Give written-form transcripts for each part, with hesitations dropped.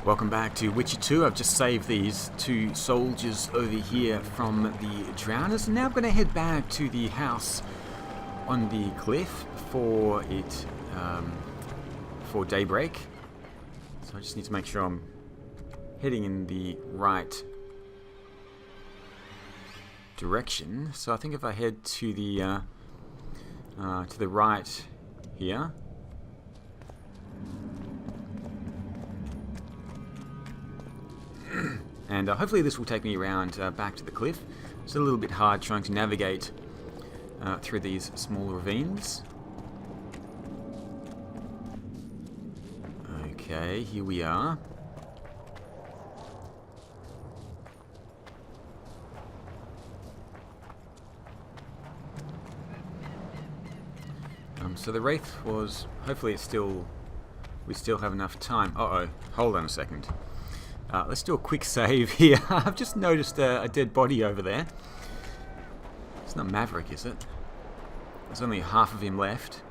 Welcome back to Witcher 2. I've just saved these two soldiers over here from the drowners, and now I'm going to head back to the house on the cliff for daybreak. So I just need to make sure I'm heading in the right direction. So I think if I head to the right here. And hopefully this will take me around back to the cliff. It's a little bit hard trying to navigate through these small ravines. Okay, here we are. So the Wraith was... hopefully it's still... we still have enough time. Uh-oh, hold on a second. Let's do a quick save here. I've just noticed a dead body over there. It's not Maverick, is it? There's only half of him left.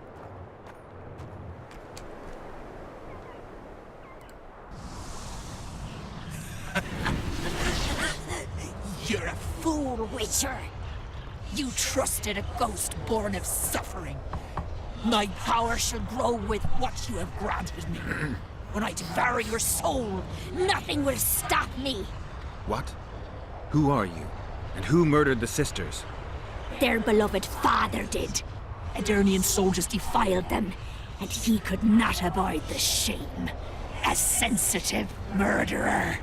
You're a fool, Witcher. You trusted a ghost born of suffering. My power shall grow with what you have granted me. When I devour your soul, nothing will stop me. What? Who are you? And who murdered the sisters? Their beloved father did. Adernian soldiers defiled them, and he could not abide the shame. A sensitive murderer.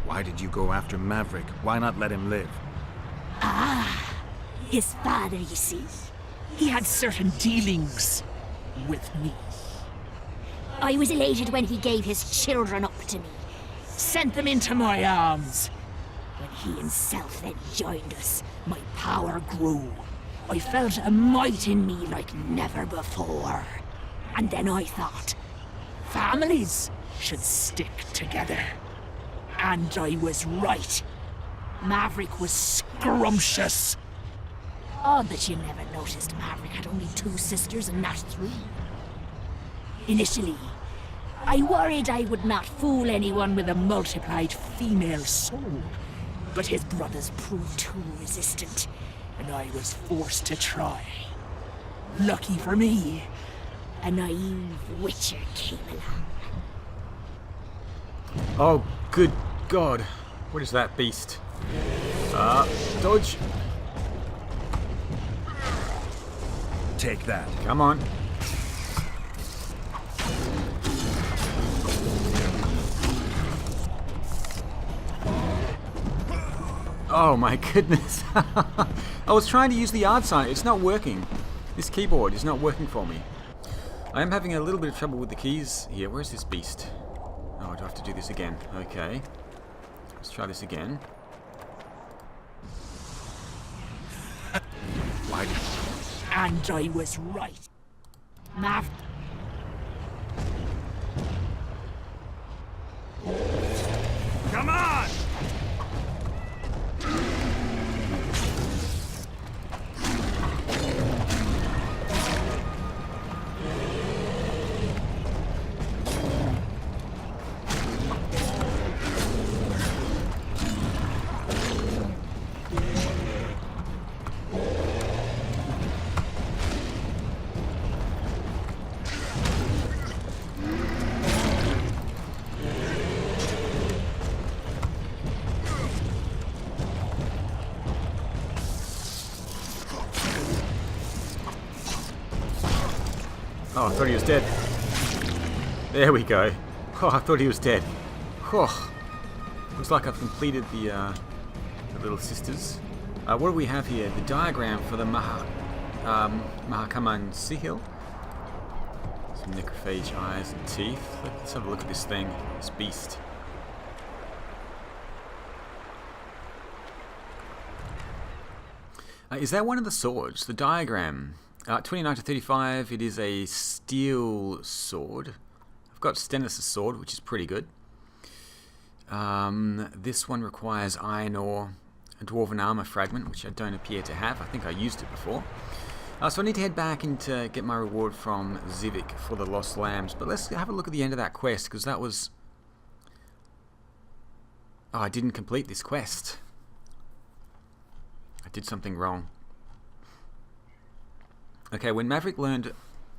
Why did you go after Maverick? Why not let him live? His father, you see. He had certain dealings with me. I was elated when he gave his children up to me, sent them into my arms. When he himself then joined us, my power grew. I felt a might in me like never before. And then I thought, families should stick together. And I was right. Maverick was scrumptious. Odd that you never noticed Maverick had only 2 sisters and not 3. Initially, I worried I would not fool anyone with a multiplied female soul. But his brothers proved too resistant, and I was forced to try. Lucky for me, a naive Witcher came along. Oh, good God. What is that beast? Dodge. Take that. Come on. Oh my goodness. I was trying to use the yard sign. It's not working. This keyboard is not working for me. I am having a little bit of trouble with the keys here. Where's this beast? Oh, I do have to do this again. Okay. Let's try this again. Why did And I was right. Mav... Come on! Oh, I thought he was dead. There we go. Oh, I thought he was dead. Oh, looks like I've completed the little sisters. What do we have here? The diagram for the Mahakaman Sihil. Some necrophage eyes and teeth. Let's have a look at this thing, this beast. Is that one of the swords? The diagram. 29 to 35, it is a steel sword. I've got Stennis' sword, which is pretty good. This one requires iron ore, a dwarven armor fragment, which I don't appear to have. I think I used it before. So I need to head back and get my reward from Zivik for the Lost Lambs. But let's have a look at the end of that quest, because that was Oh, I didn't complete this quest. I did something wrong. Okay, when Maverick learned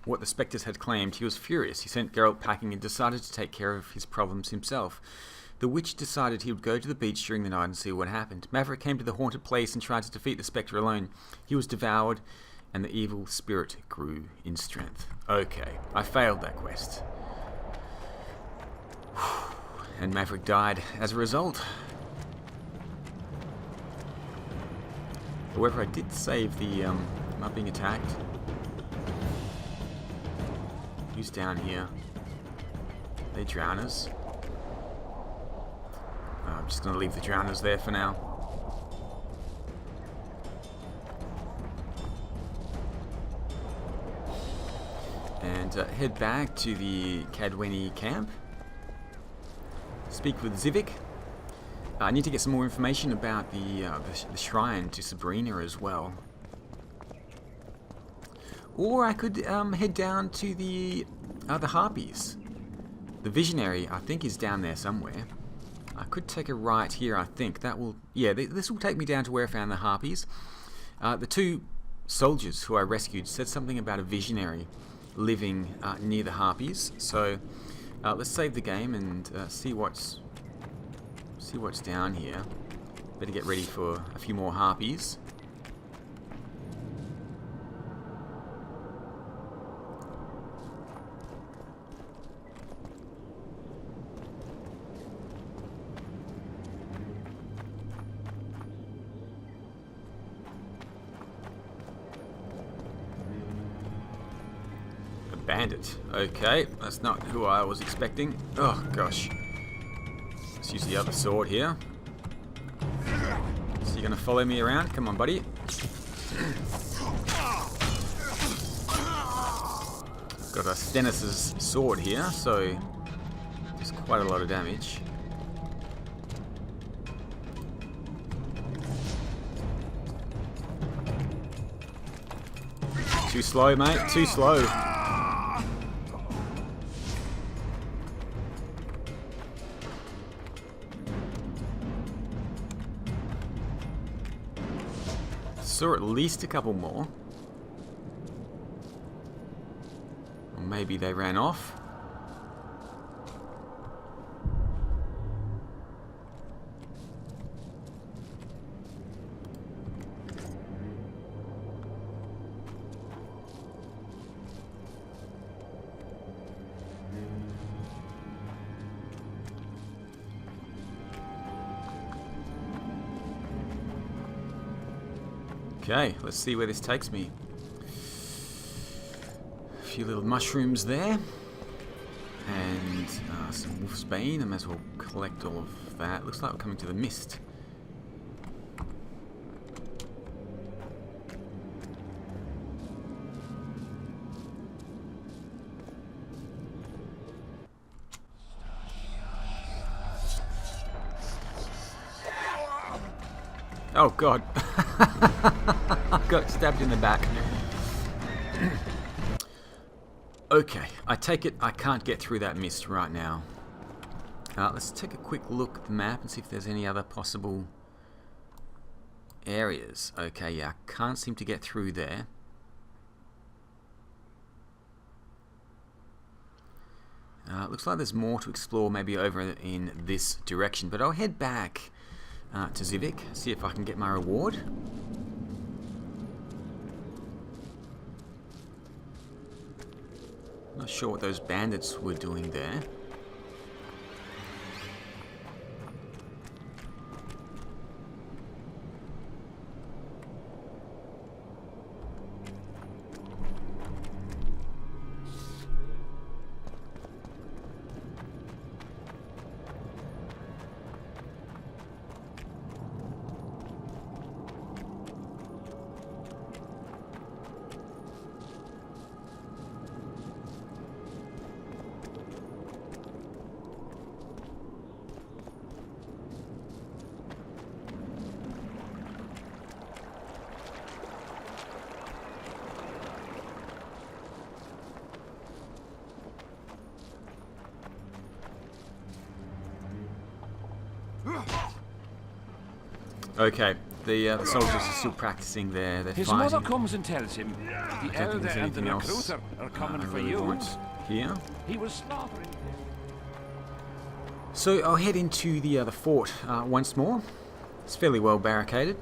what the Spectres had claimed, he was furious. He sent Geralt packing and decided to take care of his problems himself. The witch decided he would go to the beach during the night and see what happened. Maverick came to the haunted place and tried to defeat the Spectre alone. He was devoured, and the evil spirit grew in strength. Okay, I failed that quest. And Maverick died as a result. However, I did save the not being attacked. Who's down here? They drowners. I'm just going to leave the drowners there for now. And head back to the Cadweni camp. Speak with Zivik. I need to get some more information about the shrine to Sabrina as well. Or I could head down to the Harpies. The Visionary, I think, is down there somewhere. I could take a right here, I think. That will... Yeah, this will take me down to where I found the Harpies. The two soldiers who I rescued said something about a Visionary living near the Harpies. So let's save the game and see what's down here. Better get ready for a few more Harpies. Bandit. Okay, that's not who I was expecting. Oh, gosh. Let's use the other sword here. So you're going to follow me around? Come on, buddy. I've got a Stennis's sword here, so there's quite a lot of damage. Too slow, mate. Too slow. Saw at least a couple more. Or maybe they ran off. Okay, let's see where this takes me. A few little mushrooms there. And some wolfsbane. I might as well collect all of that. Looks like we're coming to the mist. Oh god. I got stabbed in the back. Okay, I take it I can't get through that mist right now. Let's take a quick look at the map and see if there's any other possible areas. Okay, yeah, I can't seem to get through there. Looks like there's more to explore maybe over in this direction, but I'll head back to Zivik, see if I can get my reward. Not sure what those bandits were doing there. Okay, the soldiers are still practicing their His fighting. mother comes and tells him the I don't think elder there's and the anything else recruiter are coming I for really you. want here. He was slaughtering. So I'll head into the fort once more. It's fairly well barricaded.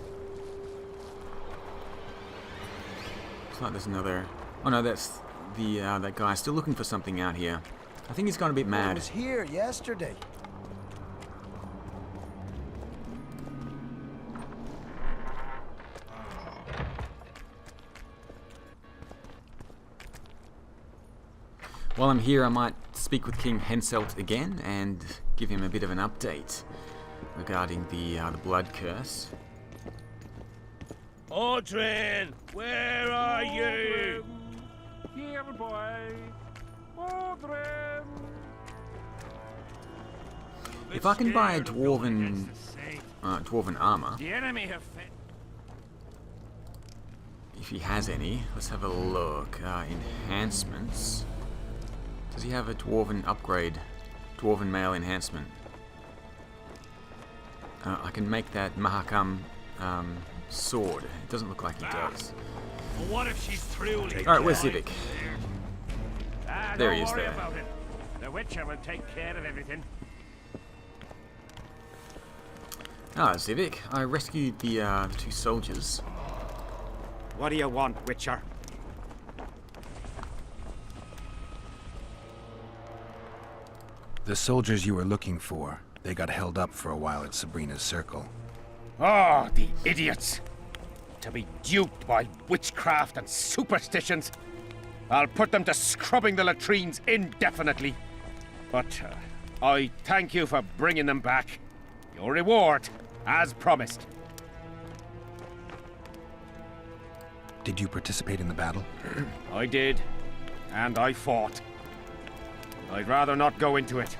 Looks like there's another. Oh no, that's the that guy still looking for something out here. I think he's gone a bit I mad. was here yesterday. While I'm here, I might speak with King Henselt again and give him a bit of an update regarding the blood curse. Audrin, where are you? Here, boy. Audrin. If I can buy a dwarven armor, The enemy have failed. if he has any, let's have a look. Enhancements. Does he have a dwarven upgrade? Dwarven male enhancement. I can make that Mahakam sword. It doesn't look like he does. Well, what if she's truly? Alright, where's Civic? There he is Don't worry there. about it. The Witcher will take care of everything. Ah, Civic. I rescued the two soldiers. What do you want, Witcher? The soldiers you were looking for, they got held up for a while at Sabrina's circle. Oh, the idiots! To be duped by witchcraft and superstitions. I'll put them to scrubbing the latrines indefinitely. But I thank you for bringing them back. Your reward, as promised. Did you participate in the battle? I did, and I fought. I'd rather not go into it.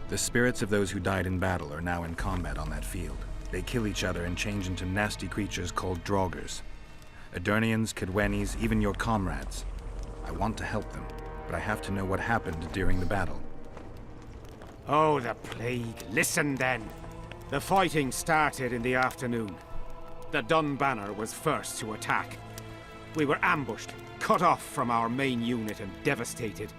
The spirits of those who died in battle are now in combat on that field. They kill each other and change into nasty creatures called Draugrs. Edirnians, Cadwenis, even your comrades. I want to help them, but I have to know what happened during the battle. Oh, the plague. Listen then. The fighting started in the afternoon. The Dun Banner was first to attack. We were ambushed, cut off from our main unit and devastated.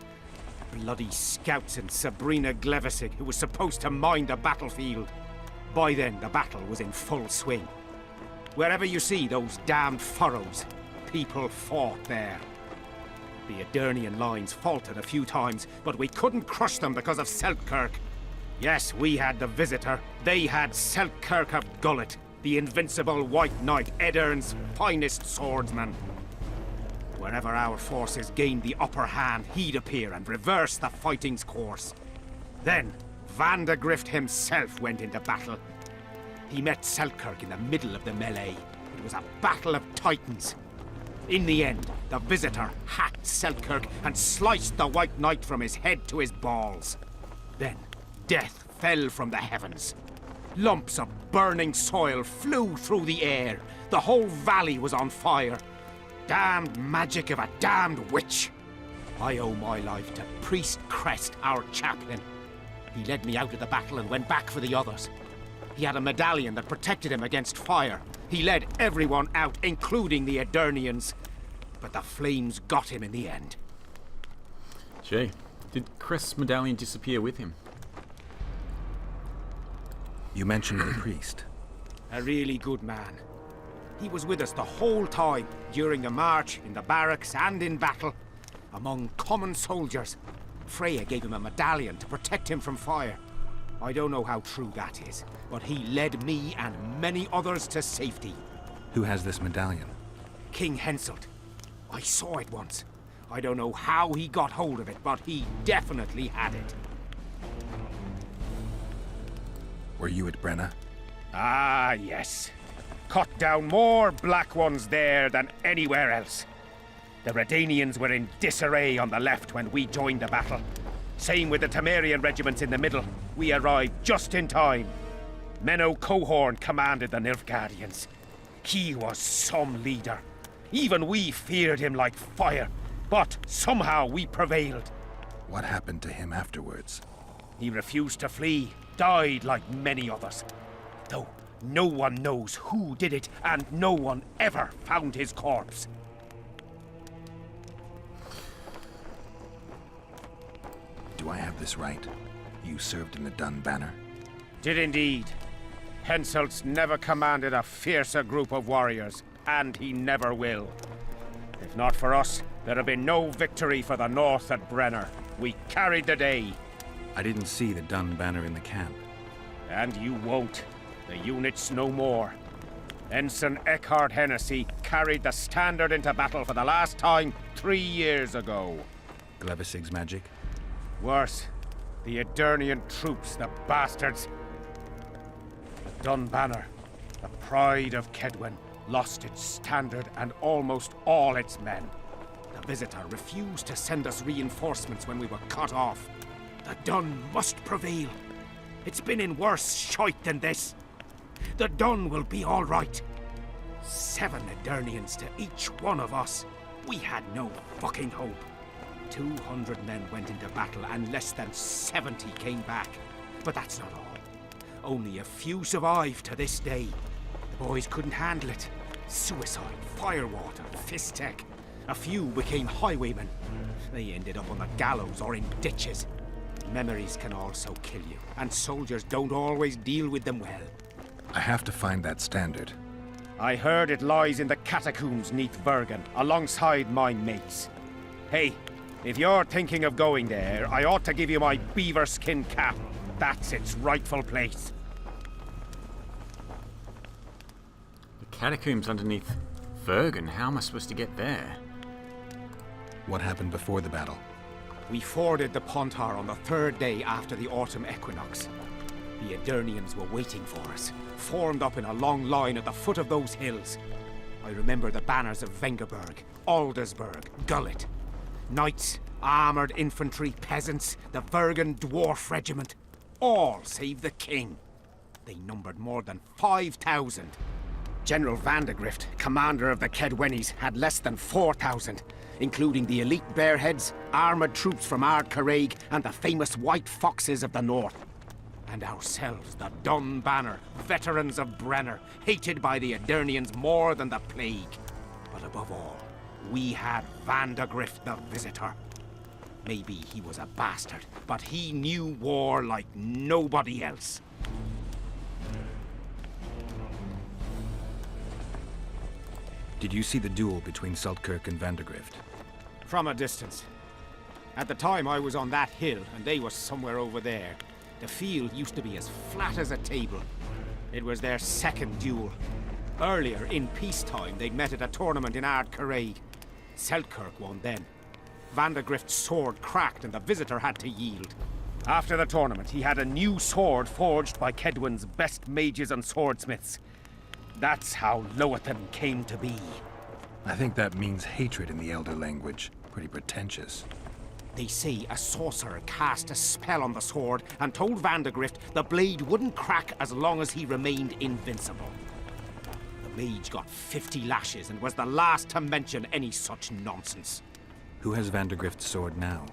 Bloody scouts and Sabrina Glevissig, who was supposed to mind the battlefield. By then, the battle was in full swing. Wherever you see those damned furrows, people fought there. The Edirnian lines faltered a few times, but we couldn't crush them because of Seltkirk. Yes, we had the Visitor. They had Seltkirk of Gullet, the invincible White Knight, Edirn's finest swordsman. Wherever our forces gained the upper hand, he'd appear and reverse the fighting's course. Then, Vandegrift himself went into battle. He met Seltkirk in the middle of the melee. It was a battle of titans. In the end, the Visitor hacked Seltkirk and sliced the White Knight from his head to his balls. Then, death fell from the heavens. Lumps of burning soil flew through the air. The whole valley was on fire. Damned magic of a damned witch. I owe my life to Priest Crest, our chaplain. He led me out of the battle and went back for the others. He had a medallion that protected him against fire. He led everyone out, including the Edirnians. But the flames got him in the end. Gee, did Crest's medallion disappear with him? You mentioned the priest. A really good man. He was with us the whole time, during the march, in the barracks, and in battle. Among common soldiers. Freya gave him a medallion to protect him from fire. I don't know how true that is, but he led me and many others to safety. Who has this medallion? King Henselt. I saw it once. I don't know how he got hold of it, but he definitely had it. Were you at Brenna? Ah, yes. Cut down more Black Ones there than anywhere else. The Redanians were in disarray on the left when we joined the battle. Same with the Temerian regiments in the middle. We arrived just in time. Menno Cohorn commanded the Nilfgaardians. He was some leader. Even we feared him like fire. But somehow we prevailed. What happened to him afterwards? He refused to flee, died like many others. Though No one knows who did it, and no one ever found his corpse. Do I have this right? You served in the Dun Banner? Did indeed. Henselt's never commanded a fiercer group of warriors, and he never will. If not for us, there'd have been no victory for the North at Brenner. We carried the day. I didn't see the Dun Banner in the camp. And you won't. The unit's no more. Ensign Eckhart Hennessy carried the standard into battle for the last time 3 years ago. Glevisig's magic? Worse, the Edirnian troops, the bastards. The Dun Banner, the pride of Kedwen, lost its standard and almost all its men. The Visitor refused to send us reinforcements when we were cut off. The Dun must prevail. It's been in worse shite than this. The Dun will be all right. 7 Edirnians to each one of us. We had no fucking hope. 200 men went into battle and less than 70 came back. But that's not all. Only a few survived to this day. The boys couldn't handle it. Suicide, firewater, fist tech. A few became highwaymen. They ended up on the gallows or in ditches. Memories can also kill you, and soldiers don't always deal with them well. I have to find that standard. I heard it lies in the catacombs neath Bergen, alongside my mates. Hey, if you're thinking of going there, I ought to give you my beaver skin cap. That's its rightful place. The catacombs underneath Vergen. How am I supposed to get there? What happened before the battle? We forded the Pontar on the 3rd day after the autumn equinox. The Edirnians were waiting for us, formed up in a long line at the foot of those hills. I remember the banners of Vengerberg, Aldersburg, Gullet. Knights, armoured infantry, peasants, the Vergen Dwarf Regiment. All save the king. They numbered more than 5,000. General Vandegrift, commander of the Kedwenis, had less than 4,000, including the elite Bearheads, armoured troops from Ard Caraig, and the famous White Foxes of the North. And ourselves, the Dun Banner, veterans of Brenner, hated by the Edirnians more than the plague. But above all, we had Vandegrift the Visitor. Maybe he was a bastard, but he knew war like nobody else. Did you see the duel between Seltkirk and Vandegrift? From a distance. At the time I was on that hill, and they were somewhere over there. The field used to be as flat as a table. It was their second duel. Earlier, in peacetime, they'd met at a tournament in Ard Caraig. Seltkirk won then. Vandegrift's sword cracked and the Visitor had to yield. After the tournament, he had a new sword forged by Kedwen's best mages and swordsmiths. That's how Loathan came to be. I think that means hatred in the Elder language. Pretty pretentious. They say a sorcerer cast a spell on the sword and told Vandegrift the blade wouldn't crack as long as he remained invincible. The mage got 50 lashes and was the last to mention any such nonsense. Who has Vandegrift's sword now?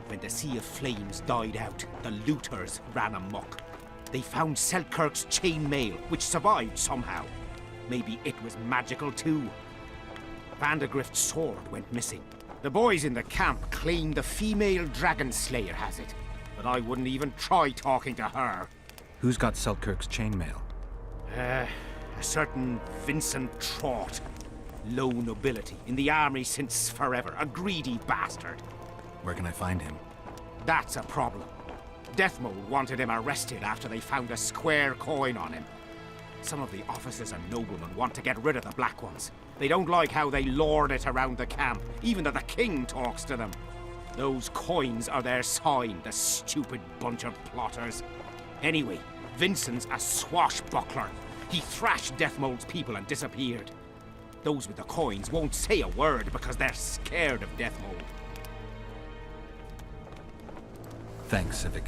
When the Sea of Flames died out, the looters ran amok. They found Seltkirk's chainmail, which survived somehow. Maybe it was magical too. Vandegrift's sword went missing. The boys in the camp claim the female dragon slayer has it, but I wouldn't even try talking to her. Who's got Seltkirk's chainmail? A certain Vincent Trott. Low nobility, in the army since forever, a greedy bastard. Where can I find him? That's a problem. Deathmold wanted him arrested after they found a square coin on him. Some of the officers and noblemen want to get rid of the Black Ones. They don't like how they lord it around the camp, even though the king talks to them. Those coins are their sign, the stupid bunch of plotters. Anyway, Vincent's a swashbuckler. He thrashed Deathmold's people and disappeared. Those with the coins won't say a word because they're scared of Deathmold. Thanks, Civic.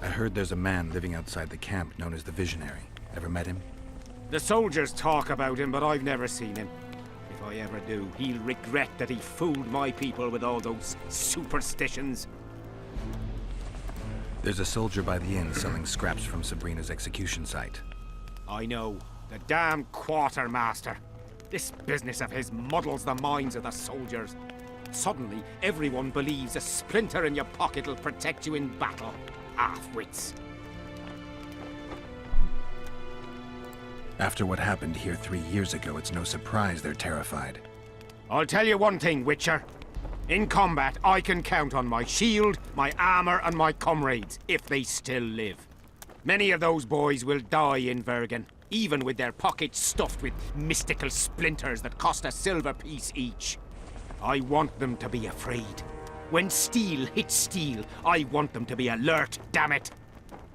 I heard there's a man living outside the camp known as the Visionary. Ever met him? The soldiers talk about him, but I've never seen him. If I ever do, he'll regret that he fooled my people with all those superstitions. There's a soldier by the inn selling scraps from Sabrina's execution site. I know. The damn quartermaster. This business of his muddles the minds of the soldiers. Suddenly, everyone believes a splinter in your pocket will protect you in battle. Half-wits. After what happened here 3 years ago, it's no surprise they're terrified. I'll tell you one thing, Witcher. In combat, I can count on my shield, my armor, and my comrades, if they still live. Many of those boys will die in Vergen, even with their pockets stuffed with mystical splinters that cost a silver piece each. I want them to be afraid. When steel hits steel, I want them to be alert, damn it!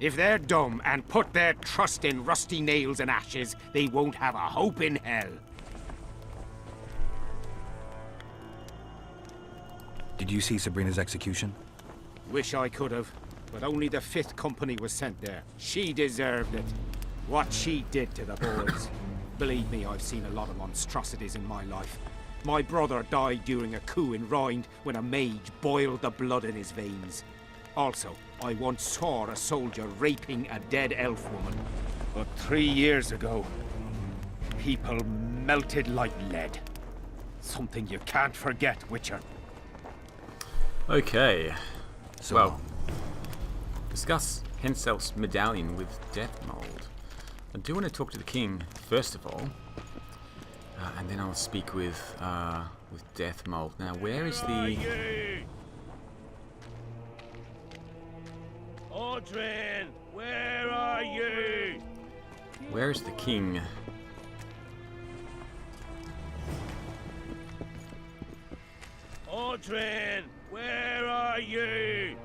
If they're dumb and put their trust in rusty nails and ashes, they won't have a hope in hell. Did you see Sabrina's execution? Wish I could have, but only the 5th Company was sent there. She deserved it. What she did to the boys. Believe me, I've seen a lot of monstrosities in my life. My brother died during a coup in Rhind when a mage boiled the blood in his veins. Also, I once saw a soldier raping a dead elf woman. But 3 years ago, people melted like lead. Something you can't forget, Witcher. Okay. So Well, discuss Henselt's medallion with death mold. I do want to talk to the king first of all, and then I'll speak with death mold. Now, where is the? Audrin, where are you? Where is the king? Audrin, where are you?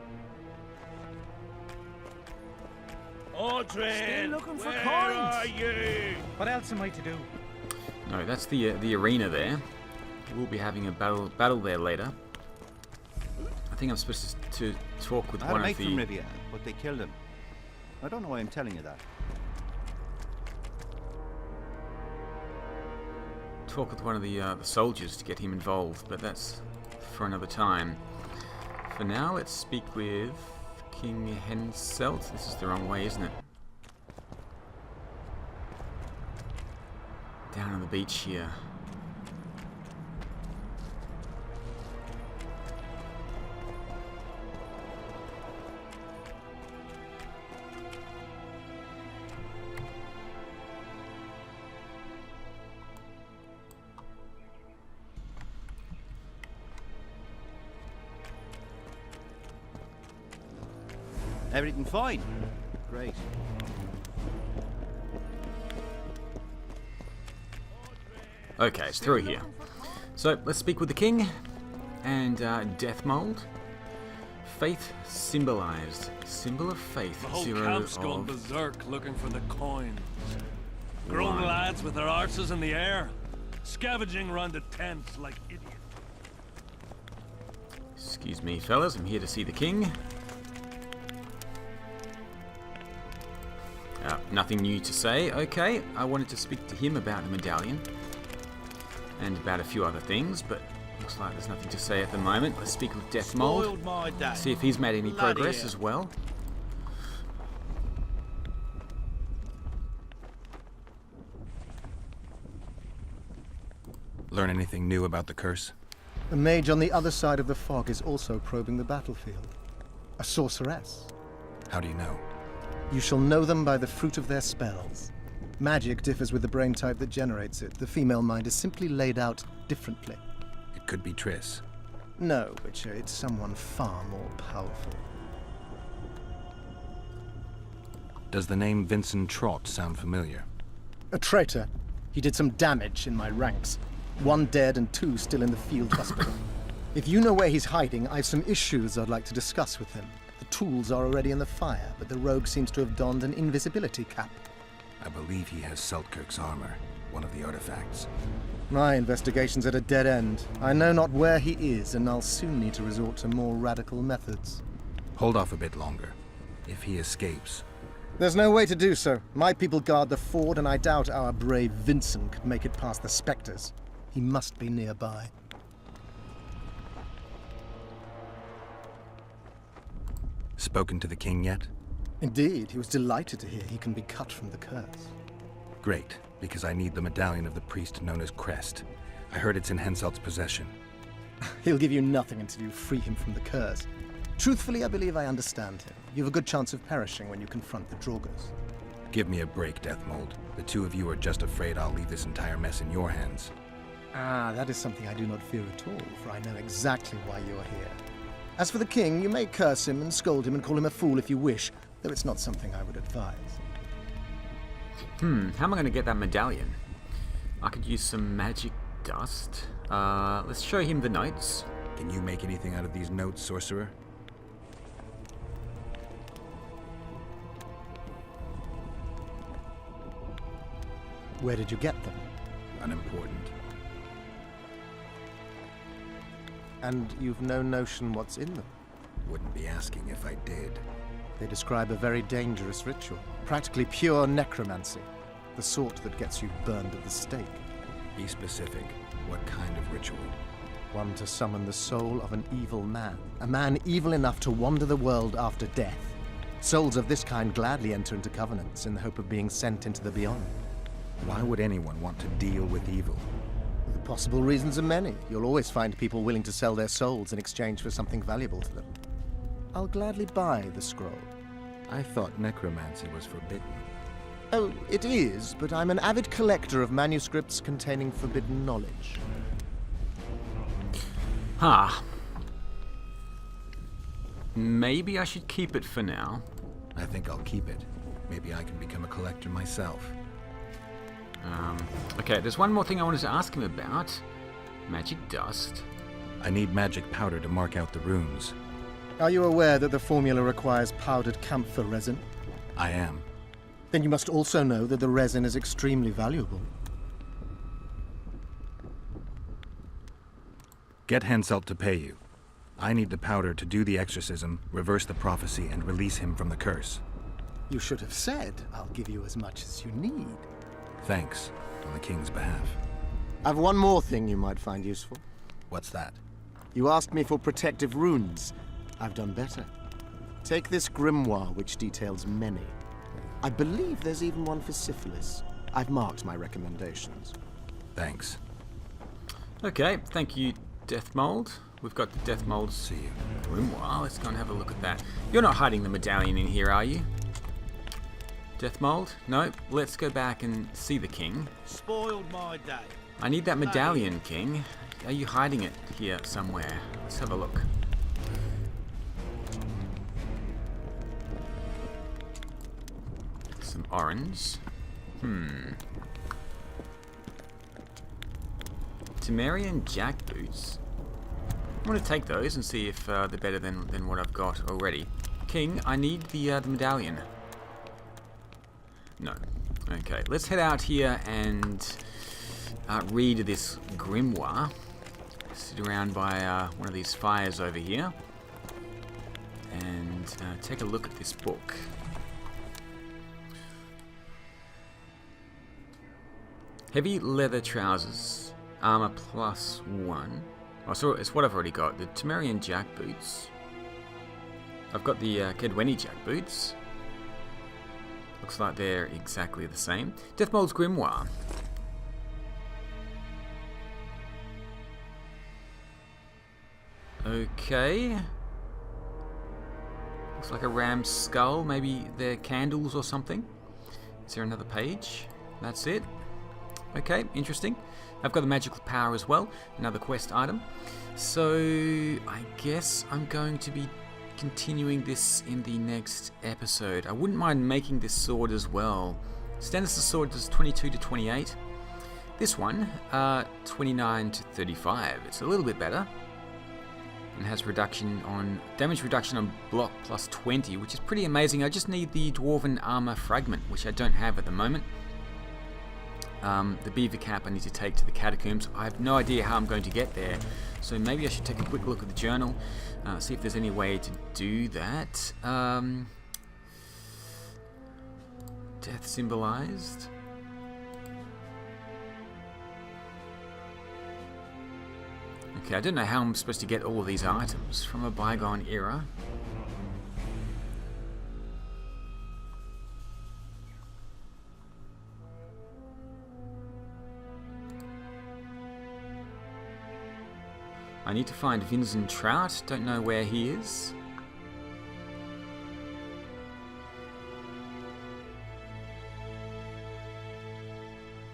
Audrin, Still looking for where coins. are you? What else am I to do? No, that's the arena there. We'll be having a battle there later. I think I'm supposed to talk with I had one a of mate from the. Rivia, but they killed him. I don't know why I'm telling you that. Talk with one of the soldiers to get him involved, but that's for another time. For now, let's speak with King Henselt. This is the wrong way, isn't it? Down on the beach here. Everything fine? Great. Okay, it's through here. So let's speak with the king and death mold. Faith symbolized. Symbol of faith. The whole 0 camp's gone of berserk looking for the coins. Grown 1. lads with their arses in the air, scavenging around the tents like idiots. Excuse me, fellas. I'm here to see the king. Nothing new to say. Okay, I wanted to speak to him about the medallion and about a few other things, but looks like there's nothing to say at the moment. Let's speak with Death Mold. Spoiled my day. See if he's made any Bloody progress hell. as well. Learn anything new about the curse? A mage on the other side of the fog is also probing the battlefield. A sorceress. How do you know? You shall know them by the fruit of their spells. Magic differs with the brain type that generates it. The female mind is simply laid out differently. It could be Triss. No, Witcher, it's someone far more powerful. Does the name Vincent Trott sound familiar? A traitor. He did some damage in my ranks. 1 dead and 2 still in the field hospital. If you know where he's hiding, I've some issues I'd like to discuss with him. The tools are already in the fire, but the rogue seems to have donned an invisibility cap. I believe he has Seltkirk's armor, one of the artifacts. My investigation's at a dead end. I know not where he is, and I'll soon need to resort to more radical methods. Hold off a bit longer. If he escapes, There's no way to do so. My people guard the ford, and I doubt our brave Vincent could make it past the specters. He must be nearby. spoken to the king yet? Indeed, he was delighted to hear he can be cut from the curse. Great, because I need the medallion of the priest known as Crest. I heard it's in Henselt's possession. He'll give you nothing until you free him from the curse. Truthfully, I believe I understand him. You have a good chance of perishing when you confront the Draugrs. Give me a break, Deathmold. The two of you are just afraid I'll leave this entire mess in your hands. Ah, that is something I do not fear at all, for I know exactly why you are here. As for the king, you may curse him and scold him and call him a fool if you wish, though it's not something I would advise. How am I going to get that medallion? I could use some magic dust. Let's show him the notes. Can you make anything out of these notes, sorcerer? Where did you get them? Unimportant. And you've no notion what's in them? Wouldn't be asking if I did. They describe a very dangerous ritual, practically pure necromancy, the sort that gets you burned at the stake. Be specific. What kind of ritual? One to summon the soul of an evil man, a man evil enough to wander the world after death. Souls of this kind gladly enter into covenants in the hope of being sent into the beyond. Why would anyone want to deal with evil? The possible reasons are many. You'll always find people willing to sell their souls in exchange for something valuable to them. I'll gladly buy the scroll. I thought necromancy was forbidden. Oh, it is, but I'm an avid collector of manuscripts containing forbidden knowledge. Maybe I should keep it for now. I think I'll keep it. Maybe I can become a collector myself. Okay, there's one more thing I wanted to ask him about. Magic dust. I need magic powder to mark out the runes. Are you aware that the formula requires powdered camphor resin? I am. Then you must also know that the resin is extremely valuable. Get Henselt to pay you. I need the powder to do the exorcism, reverse the prophecy, and release him from the curse. You should have said, I'll give you as much as you need. Thanks, on the king's behalf. I've one more thing you might find useful. What's that? You asked me for protective runes. I've done better. Take this grimoire, which details many. I believe there's even one for syphilis. I've marked my recommendations. Thanks. Okay, thank you, Deathmold. We've got the Deathmold See you. grimoire. Let's go and have a look at that. You're not hiding the medallion in here, are you? Deathmold? No. Let's go back and see the king. Spoiled my day. I need that medallion, king. Are you hiding it here somewhere? Let's have a look. Some orange. Temerian jackboots. I'm going to take those and see if they're better than what I've got already. King, I need the medallion. No. Okay, let's head out here and read this grimoire. Sit around by one of these fires over here and take a look at this book. Heavy leather trousers, armor +1. Oh, so it's what I've already got. The Temerian jackboots. I've got the Kedweni jackboots. Looks like they're exactly the same. Deathmold's grimoire. Okay. Looks like a ram's skull. Maybe they're candles or something. Is there another page? That's it. Okay, interesting. I've got the magical power as well, another quest item. So I guess I'm going to be continuing this in the next episode. I wouldn't mind making this sword as well. Stannis' sword does 22 to 28. This one, 29 to 35. It's a little bit better. And has damage reduction on block +20, which is pretty amazing. I just need the Dwarven Armor Fragment, which I don't have at the moment. The beaver cap I need to take to the catacombs. I have no idea how I'm going to get there, so maybe I should take a quick look at the journal, see if there's any way to do that. Death symbolized. Okay, I don't know how I'm supposed to get all of these items from a bygone era. I need to find Vincent Trout. Don't know where he is.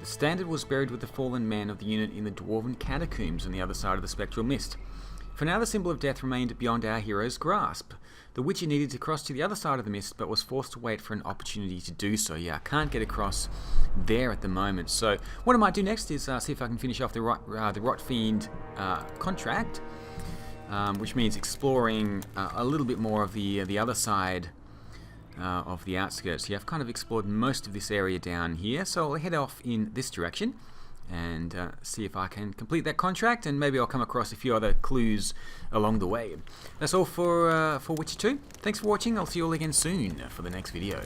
The Standard was buried with the fallen men of the unit in the Dwarven catacombs on the other side of the spectral mist. For now, the symbol of death remained beyond our hero's grasp. The Witcher needed to cross to the other side of the mist, but was forced to wait for an opportunity to do so. Yeah, I can't get across there at the moment. So what I might do next is see if I can finish off the Rot Fiend contract, which means exploring a little bit more of the other side of the outskirts. Yeah, I've kind of explored most of this area down here, so I'll head off in this direction and see if I can complete that contract, and maybe I'll come across a few other clues along the way. That's all for Witcher 2. Thanks for watching. I'll see you all again soon for the next video.